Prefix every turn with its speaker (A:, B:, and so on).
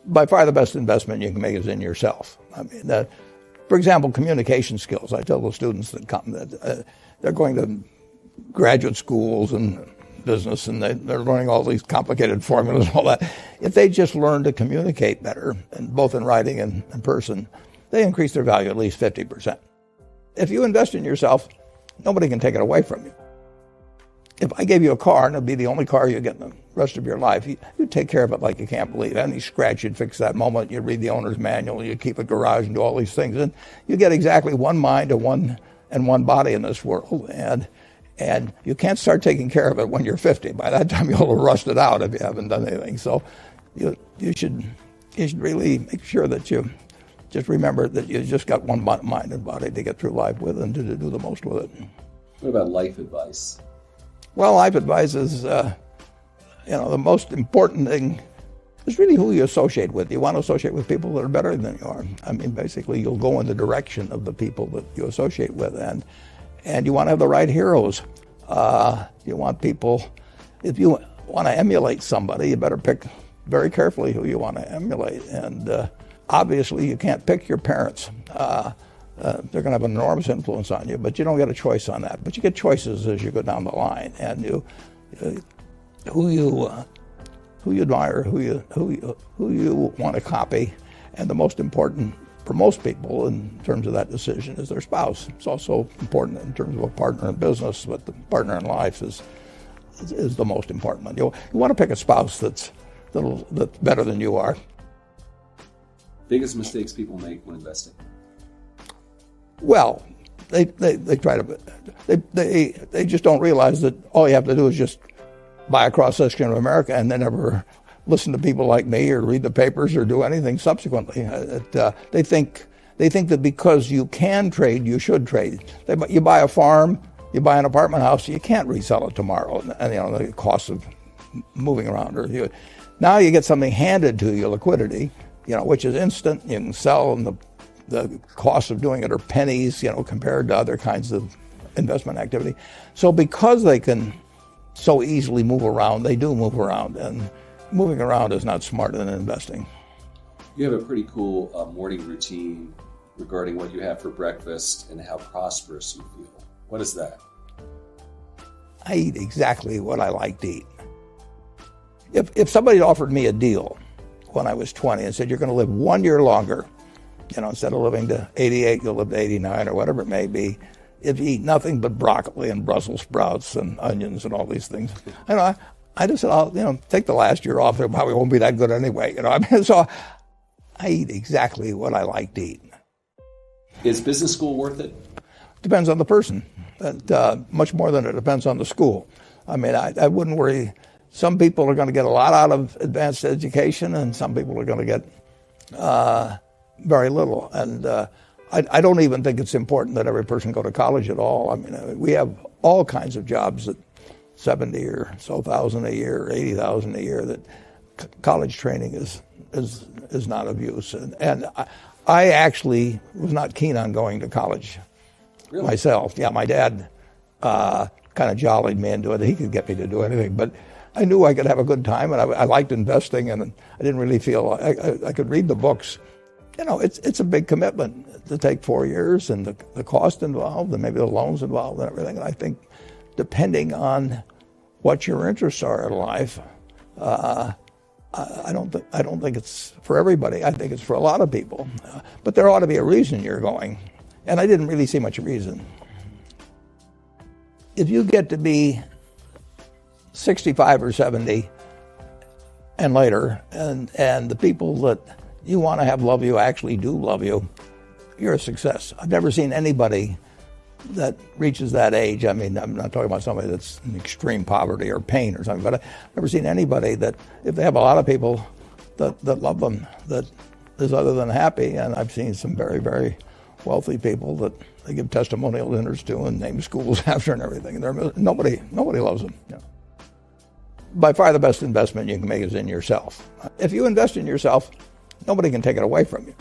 A: By far the best investment you can make is in yourself. I mean, for example, communication skills. I tell the students that come that they're going to graduate schools and business, and they're learning all these complicated formulas and all that. If they just learn to communicate better, and both in writing and in person, they increase their value at least 50%. If you invest in yourself, nobody can take it away from you. If I gave you a car, and it'd be the only car you get in the rest of your life, you'd take care of it like you can't believe it. Any scratch, you'd fix that moment. You'd read the owner's manual. You'd keep a garage and do all these things. And you get exactly one mind and one body in this world. And you can't start taking care of it when you're 50. By that time, you'll have rusted out if you haven't done anything. So you should really make sure that you just remember that you just got one mind and body to get through life with and to do the most with it.
B: What about life advice?
A: Well, life advice is, the most important thing is really who you associate with. You want to associate with people that are better than you are. I mean, basically, you'll go in the direction of the people that you associate with, and you want to have the right heroes. You want people, if you want to emulate somebody, you better pick very carefully who you want to emulate. And obviously, you can't pick your parents. They're going to have an enormous influence on you, but you don't get a choice on that. But you get choices as you go down the line, and who you admire, who you want to copy, and the most important for most people in terms of that decision is their spouse. It's also important in terms of a partner in business, but the partner in life is the most important one. You want to pick a spouse that's better than you are.
B: Biggest mistakes people make when investing?
A: Well, they try to, they just don't realize that all you have to do is just buy a cross-section of America and then never listen to people like me or read the papers or do anything subsequently. They think that because you can trade, you should trade. You buy a farm, you buy an apartment house, you can't resell it tomorrow, and the cost of moving around. Now you get something handed to you, liquidity, which is instant. You can sell, and the cost of doing it are pennies, compared to other kinds of investment activity. So because they can so easily move around, they do move around, and moving around is not smarter than investing.
B: You have a pretty cool morning routine regarding what you have for breakfast and how prosperous you feel. What is that?
A: I eat exactly what I like to eat. If somebody offered me a deal when I was 20 and said, you're going to live 1 year longer, instead of living to 88, you'll live to 89 or whatever it may be, if you eat nothing but broccoli and Brussels sprouts and onions and all these things. I just said, I'll take the last year off. It probably won't be that good anyway. So I eat exactly what I like to eat.
B: Is business school worth it?
A: Depends on the person. Much more than it depends on the school. I mean, I wouldn't worry. Some people are going to get a lot out of advanced education, and some people are going to get very little. And I don't even think it's important that every person go to college at all. I mean, we have all kinds of jobs at 70 or so thousand a year, or 80,000 a year, that college training is not of use. And I actually was not keen on going to college myself. Yeah, my dad kind of jollied me into it. He could get me to do anything, but I knew I could have a good time, and I liked investing, and I didn't really feel I could read the books. It's a big commitment to take 4 years, and the cost involved, and maybe the loans involved, and everything. And I think, depending on what your interests are in life, I don't think it's for everybody. I think it's for a lot of people, but there ought to be a reason you're going, and I didn't really see much reason. If you get to be 65 or 70 and later, and the people that you want to have love you actually do love you, you're a success. I've never seen anybody that reaches that age. I mean, I'm not talking about somebody that's in extreme poverty or pain or something, but I've never seen anybody that, if they have a lot of people that love them, that is other than happy. And I've seen some very, very wealthy people that they give testimonial dinners to and name schools after and everything. And nobody loves them. By far the best investment you can make is in yourself. If you invest in yourself, nobody can take it away from you.